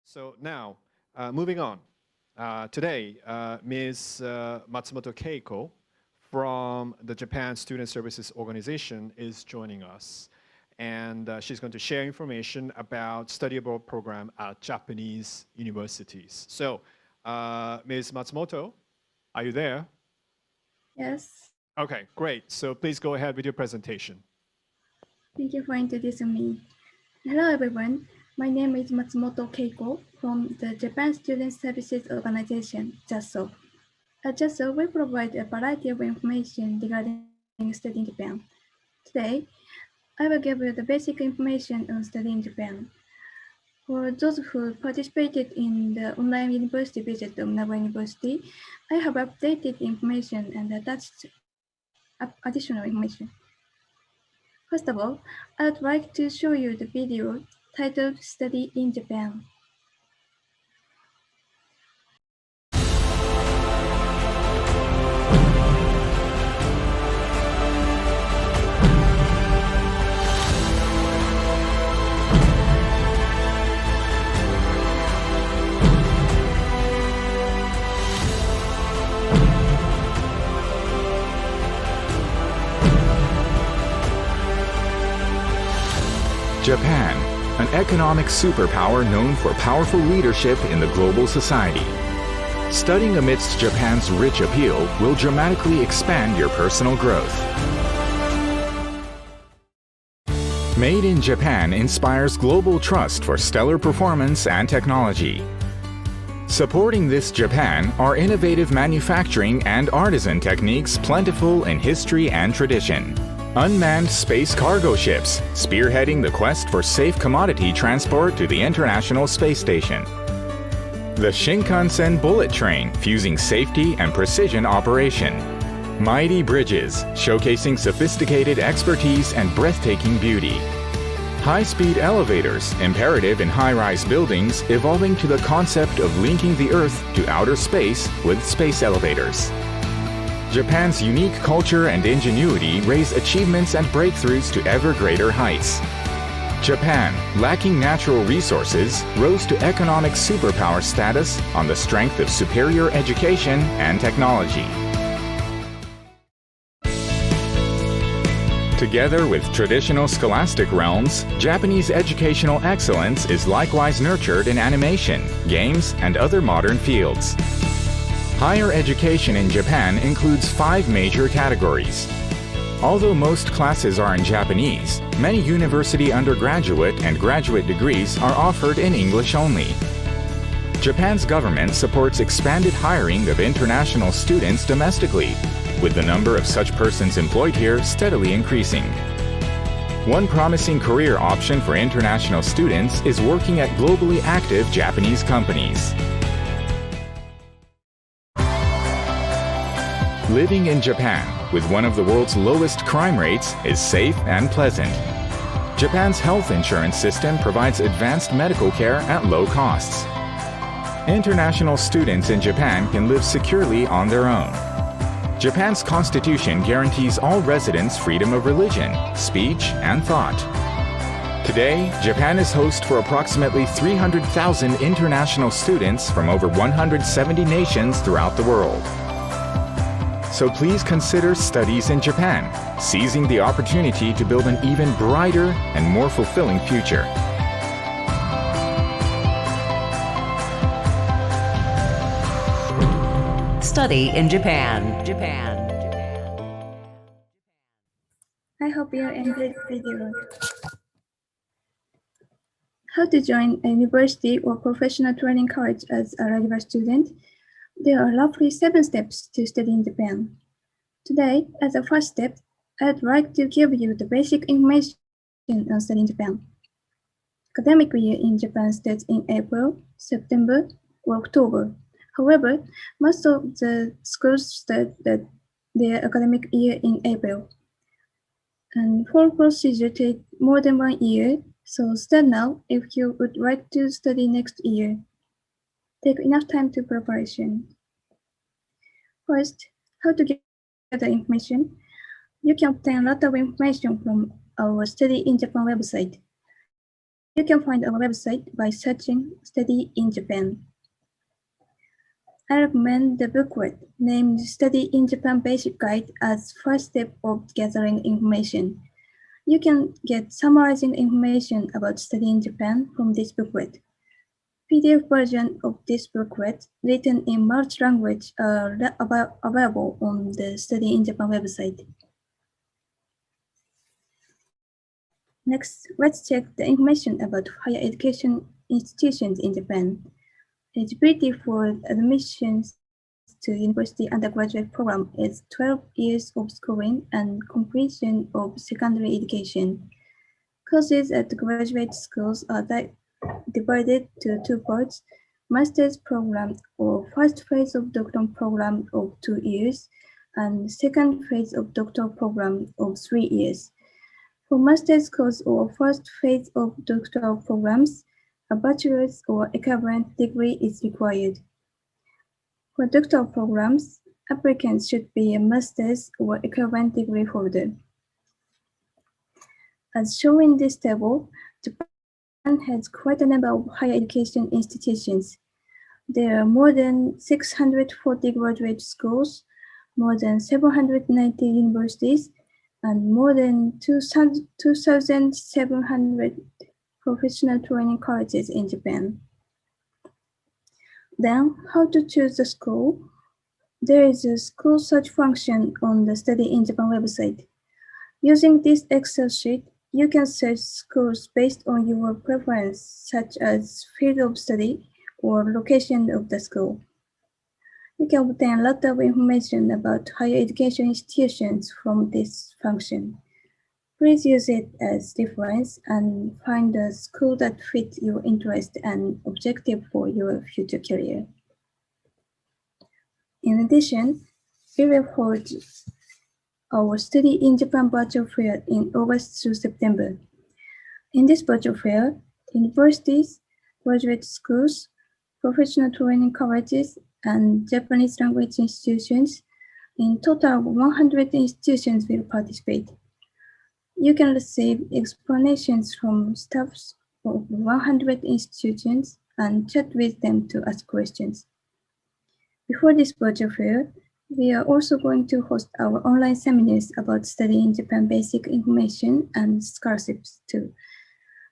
So now, moving on. Today, Ms. Matsumoto Keiko from the Japan Student Services Organization is joining us. And she's going to share information about study abroad program at Japanese universities. So, Ms. Matsumoto, are you there? Yes. Okay, great. So please go ahead with your presentation. Thank you for introducing me. Hello, everyone. My name is Matsumoto Keiko from the Japan Student Services Organization, JASSO. At JASSO, we provide a variety of information regarding studying Japan. Today, I will give you the basic information on studying Japan. For those who participated in the online university visit of Nagoya University, I have updated information and attached additional information. First of all, I would like to show you the video titled Study in Japan. Japan, an economic superpower known for powerful leadership in the global society. Studying amidst Japan's rich appeal will dramatically expand your personal growth. Made in Japan inspires global trust for stellar performance and technology. Supporting this Japan are innovative manufacturing and artisan techniques plentiful in history and tradition. Unmanned space cargo ships, spearheading the quest for safe commodity transport to the International Space Station. The Shinkansen bullet train, fusing safety and precision operation. Mighty bridges, showcasing sophisticated expertise and breathtaking beauty. High-speed elevators, imperative in high-rise buildings, evolving to the concept of linking the Earth to outer space with space elevators. Japan's unique culture and ingenuity raise achievements and breakthroughs to ever greater heights. Japan, lacking natural resources, rose to economic superpower status on the strength of superior education and technology. Together with traditional scholastic realms, Japanese educational excellence is likewise nurtured in animation, games, and other modern fields. Higher education in Japan includes 5 major categories. Although most classes are in Japanese, many university undergraduate and graduate degrees are offered in English only. Japan's government supports expanded hiring of international students domestically, with the number of such persons employed here steadily increasing. One promising career option for international students is working at globally active Japanese companies. Living in Japan, with one of the world's lowest crime rates, is safe and pleasant. Japan's health insurance system provides advanced medical care at low costs. International students in Japan can live securely on their own. Japan's constitution guarantees all residents freedom of religion, speech, and thought. Today, Japan is host for approximately 300,000 international students from over 170 nations throughout the world. So please consider studies in Japan, seizing the opportunity to build an even brighter and more fulfilling future. Study in Japan. I hope you enjoyed the video. How to join a university or professional training college as a regular student? There are roughly 7 steps to study in Japan. Today, as a first step, I'd like to give you the basic information on studying Japan. Academic year in Japan starts in April, September, or October. However, most of the schools start their academic year in April. And full procedure takes more than 1 year, so start now if you would like to study next year. Take enough time to preparation. First, how to get the information. You can obtain a lot of information from our Study in Japan website. You can find our website by searching Study in Japan. I recommend the booklet named Study in Japan Basic Guide as first step of gathering information. You can get summarizing information about Study in Japan from this booklet. PDF version of this booklet written in March language are available on the Study in Japan website. Next, let's check the information about higher education institutions in Japan. Eligibility for admissions to university undergraduate program is 12 years of schooling and completion of secondary education. Courses at graduate schools are divided to two parts: master's program or first phase of doctoral program of 2 years and second phase of doctoral program of 3 years. For master's course or first phase of doctoral programs, a bachelor's or equivalent degree is required. For doctoral programs, applicants should be a master's or equivalent degree holder. As shown in this table, Japan has quite a number of higher education institutions. There are more than 640 graduate schools, more than 790 universities, and more than 2,700 professional training colleges in Japan. Then, how to choose the school? There is a school search function on the Study in Japan website. Using this Excel sheet, you can search schools based on your preference, such as field of study or location of the school. You can obtain a lot of information about higher education institutions from this function. Please use it as reference and find a school that fits your interest and objective for your future career. In addition, we will hold our Study in Japan virtual fair in August through September. In this virtual fair, universities, graduate schools, professional training colleges, and Japanese language institutions, in total 100 institutions will participate. You can receive explanations from staffs of 100 institutions and chat with them to ask questions. Before this virtual fair, we are also going to host our online seminars about Study in Japan basic information and scholarships too.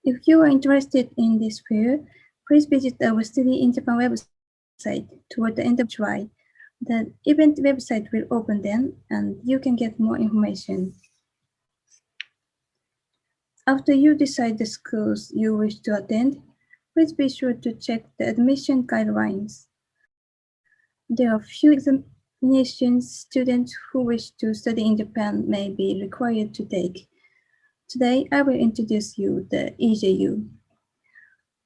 If you are interested in this fair, please visit our Study in Japan website toward the end of July. The event website will open then, and you can get more information. After you decide the schools you wish to attend, please be sure to check the admission guidelines. There are few examinations students who wish to study in Japan may be required to take. Today, I will introduce you the EJU.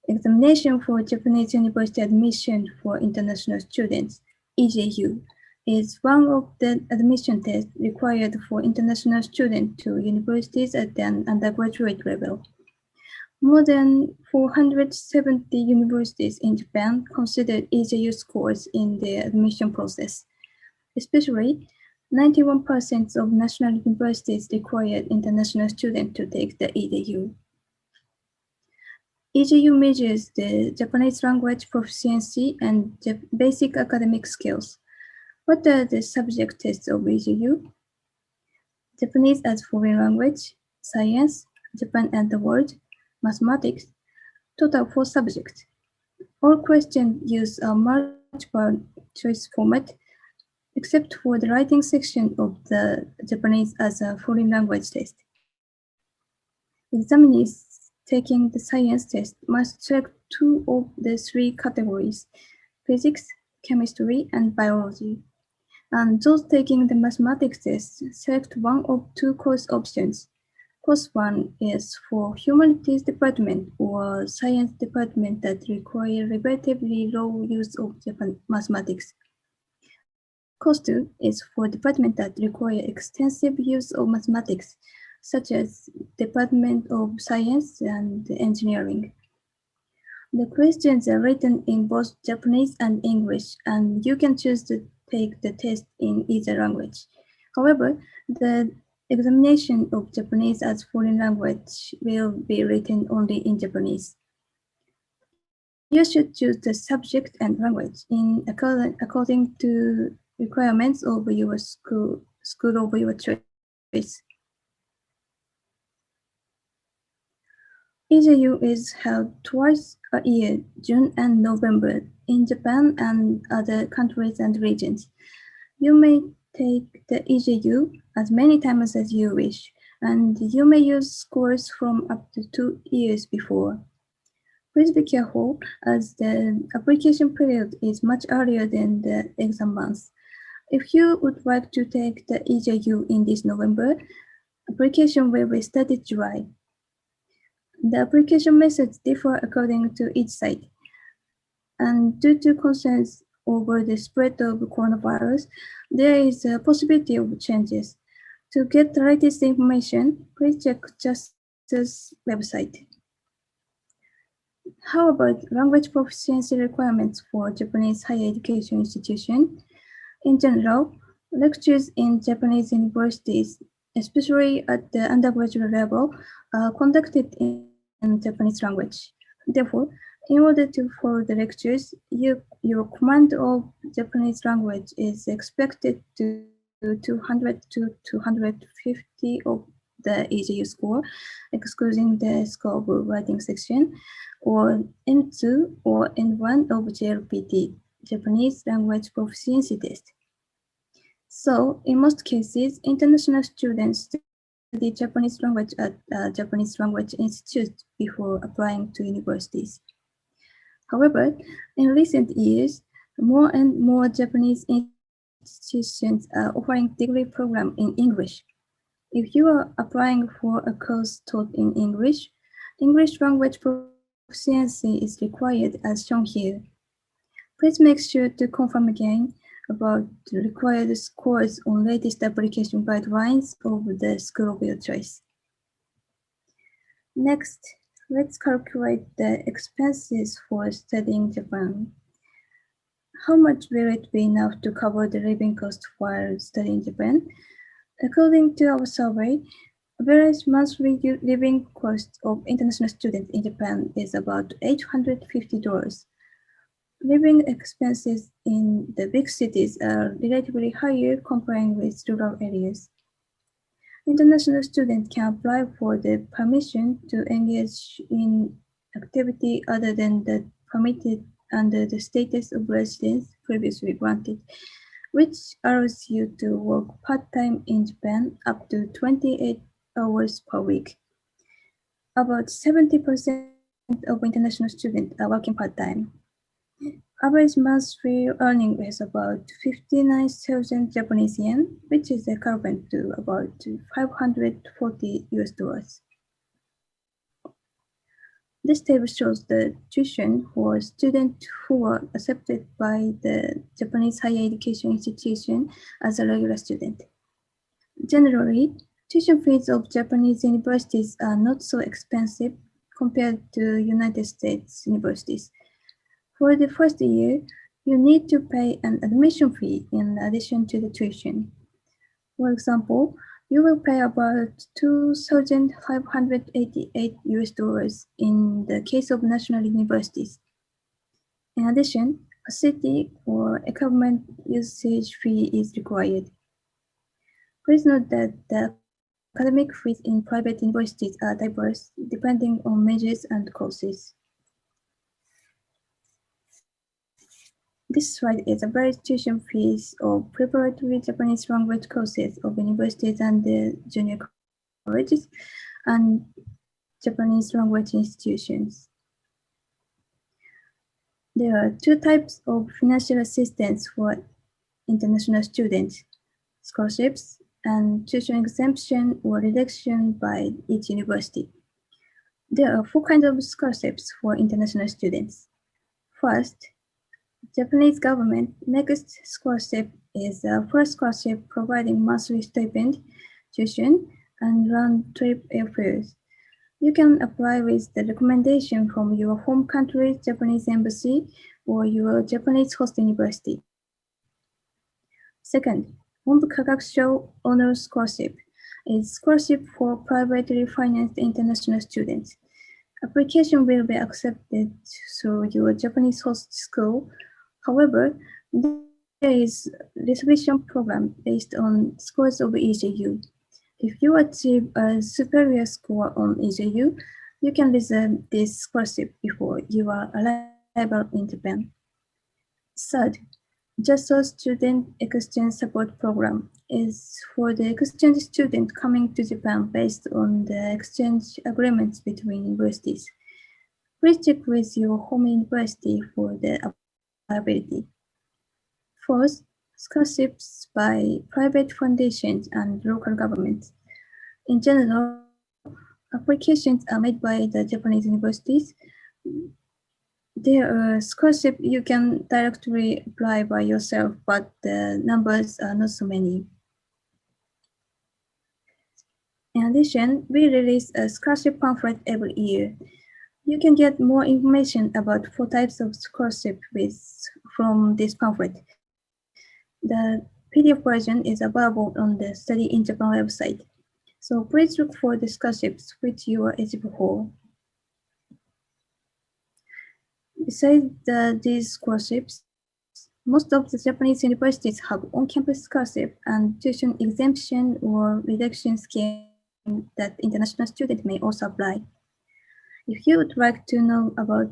Examination for Japanese University Admission for International Students, EJU, is one of the admission tests required for international students to universities at an undergraduate level. More than 470 universities in Japan consider EJU scores in their admission process. Especially, 91% of national universities require international students to take the EJU. EJU measures the Japanese language proficiency and basic academic skills. What are the subject tests of EJU? Japanese as foreign language, science, Japan and the world, mathematics, total 4 subjects. All questions use a multiple choice format, except for the writing section of the Japanese as a foreign language test. Examinees taking the science test must select 2 of the 3 categories, physics, chemistry, and biology. And those taking the mathematics test select 1 of 2 course options. Course 1 is for humanities department or science department that require relatively low use of mathematics. Course 2 is for department that require extensive use of mathematics, such as Department of Science and Engineering. The questions are written in both Japanese and English, and you can choose to take the test in either language. However, the Examination of Japanese as foreign language will be written only in Japanese. You should choose the subject and language according to requirements of your school of your choice. EJU is held twice a year, June and November, in Japan and other countries and regions. You may take the EJU as many times as you wish, and you may use scores from up to 2 years before. Please be careful, as the application period is much earlier than the exam month. If you would like to take the EJU in this November, application will be started July. The application methods differ according to each site, and due to concerns over the spread of coronavirus, there is a possibility of changes. To get the latest information, please check JASSO's website. How about language proficiency requirements for Japanese higher education institution? In general, lectures in Japanese universities, especially at the undergraduate level, are conducted in Japanese language. Therefore, in order to follow the lectures, your command of Japanese language is expected to 200 to 250 of the EJU score, excluding the score of writing section, or N2 or N1 of JLPT, Japanese Language Proficiency Test. So, in most cases, international students study Japanese language at Japanese language institutes before applying to universities. However, in recent years, more and more Japanese institutions are offering degree program in English. If you are applying for a course taught in English, English language proficiency is required as shown here. Please make sure to confirm again about the required scores on latest application guidelines of the school of your choice. Next, let's calculate the expenses for studying Japan. How much will it be enough to cover the living cost while studying Japan? According to our survey, average monthly living cost of international students in Japan is about $850. Living expenses in the big cities are relatively higher comparing with rural areas. International students can apply for the permission to engage in activity other than the permitted under the status of residence previously granted, which allows you to work part-time in Japan up to 28 hours per week. About 70% of international students are working part-time. Average monthly earning is about 59,000 Japanese yen, which is equivalent to about 540 US dollars. This table shows the tuition for students who are accepted by the Japanese higher education institution as a regular student. Generally, tuition fees of Japanese universities are not so expensive compared to United States universities. For the first year, you need to pay an admission fee in addition to the tuition. For example, you will pay about 2,588 US dollars in the case of national universities. In addition, a city or equipment usage fee is required. Please note that the academic fees in private universities are diverse depending on majors and courses. This slide is average tuition fees of preparatory Japanese language courses of universities and the junior colleges and Japanese language institutions. There are two types of financial assistance for international students: scholarships and tuition exemption or reduction by each university. There are 4 kinds of scholarships for international students. First, Japanese government next scholarship is a first scholarship providing monthly stipend, tuition, and round-trip airfares. You can apply with the recommendation from your home country's Japanese embassy or your Japanese host university. Second, Honbu Kagakusho Honor Scholarship is scholarship for privately financed international students. Application will be accepted through your Japanese host school. However, there is reservation program based on scores of EJU. If you achieve a superior score on EJU, you can reserve this scholarship before your arrival in Japan. Third, JASSO Student Exchange Support Program is for the exchange student coming to Japan based on the exchange agreements between universities. Please check with your home university for the availability. Fourth, scholarships by private foundations and local governments. In general, applications are made by the Japanese universities. There are scholarships you can directly apply by yourself, but the numbers are not so many. In addition, we release a scholarship pamphlet every year. You can get more information about 4 types of scholarship from this pamphlet. The PDF version is available on the Study in Japan website. So please look for the scholarships which you are eligible for. Besides these scholarships, most of the Japanese universities have on-campus scholarship and tuition exemption or reduction scheme that international students may also apply. If you would like to know about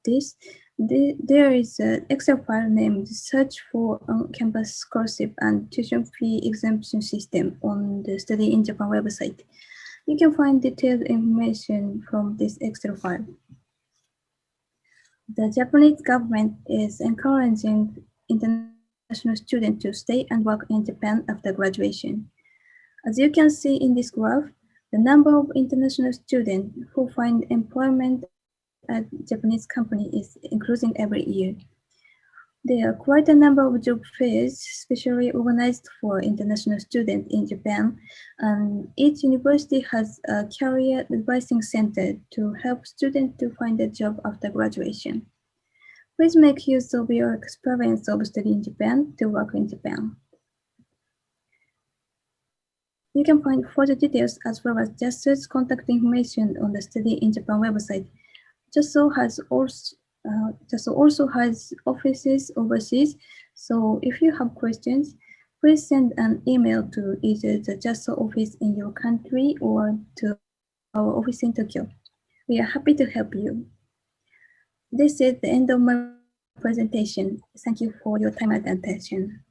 this, there is an Excel file named Search for On-Campus Scholarship and Tuition Fee Exemption System on the Study in Japan website. You can find detailed information from this Excel file. The Japanese government is encouraging international students to stay and work in Japan after graduation. As you can see in this graph, the number of international students who find employment at Japanese company is increasing every year. There are quite a number of job fairs specially organized for international students in Japan, and each university has a career advising center to help students to find a job after graduation. Please make use of your experience of studying in Japan to work in Japan. You can find further details as well as JASSO's contact information on the Study in Japan website. JASSO also has offices overseas, so if you have questions, please send an email to either the JASSO office in your country or to our office in Tokyo. We are happy to help you. This is the end of my presentation. Thank you for your time and attention.